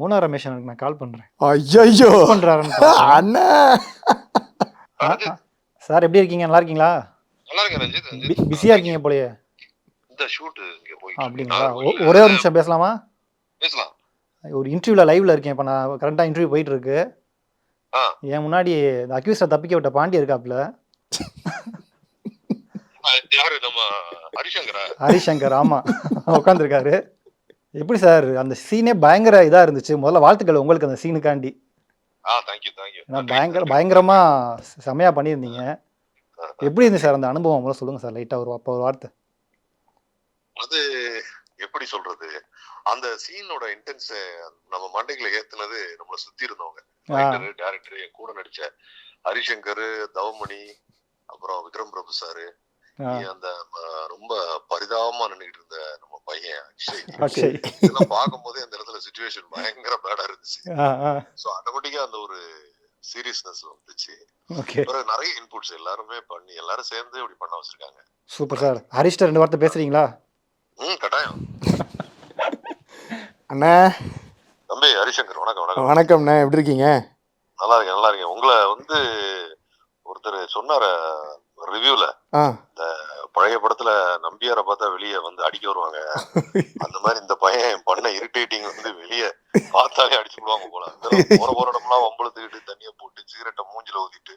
மூணா ரமேஷ் எனக்கு நான் கால் பண்றேன். ஐயோ மிஸ் பண்றாருன்னு பார்த்தேன். அண்ணா சார் எப்படி இருக்கீங்க? நல்லா இருக்கீங்களா? நல்லா இருக்கேன் ரஞ்சித். பிஸியா இருக்கீங்க போலயே. இந்த ஷூட் இங்க போயிட்டு அப்படிங்களா? இருக்கு. ஒரே ஒரு நிமிஷம் பேசலாமா? பேசலாம். ஒரு இன்டர்வியூல லைவ்ல இருக்கேன். இப்போ நான் கரெக்டாக இன்டர்வியூ போயிட்டு இருக்கு. ஆ. என் முன்னாடி இந்த அக்யூஸ்ட தப்பிக்க விட்ட பாண்டி இருக்காப்ல. யாரு நம்ம ஹரிசங்கரா? ஹரிசங்கர் ஆமா உட்காந்துருக்காரு. எப்படி சார் அந்த சீனே பயங்கர இதா இருந்துச்சு. முதல்ல வாழ்த்துக்கள் உங்களுக்கு அந்த சீனுக்காண்டி. தேங்க்யூ. ஏன்னா பயங்கரமா செமையா பண்ணியிருந்தீங்க. எப்படி இருந்துச்சு சார் அந்த அனுபவம்? முதல்ல சொல்லுங்க சார் லைட்டா ஒரு வார்த்தை. அது எப்படி சொல்றது, அந்த சீனோட இன்டென்ஸ் நம்ம மண்டைகளை ஏத்துனது நம்மளை சுத்தி இருந்தவங்க, ரைட்டரு, டைரக்டர், என் கூட நடிச்ச ஹரிசங்கர், தவமணி, அப்புறம் விக்ரம் பிரபு சாரு, அந்த ரொம்ப பரிதாபமா நின்றுட்டு இருந்த நம்ம பையன் அக்ஷய். இதெல்லாம் பார்க்கும்போதே அந்த இடத்துல சிச்சுவேஷன் பயங்கர பேடா இருந்துச்சு. சோ ஆட்டோமேட்டிக்கா அந்த ஒரு சீரியஸ்னஸ் வந்துச்சு. நிறைய இன்புட்ஸ் எல்லாருமே பண்ணி எல்லாரும் சேர்ந்து இப்படி பண்ண வச்சிருக்காங்க. Super sir. ஹரிஷ்டர் 2 வார்த்தை பேசுறீங்களா? கட்டாயம். அண்ணா தம்பி ஹரிசங்கர் வணக்கம். வணக்கம்ண்ணா, எப்படி இருக்கீங்க? நல்லா இருக்கேன். உங்களை ஒருத்தர் சொன்னார ரிவ்யூல, இந்த பழைய படத்துல நம்பியார பார்த்தா வெளியே வந்து அடிக்க வருவாங்க, அந்த மாதிரி இந்த பையன் பண்ண இரிட்டேட்டிங் வெளியே பார்த்தாலே அடிச்சு விடுவாங்க போல. போற இடம்லாம் வம்பளத்துக்கிட்டு தண்ணியை போட்டு சிகரெட்டை மூஞ்சில ஊதிட்டு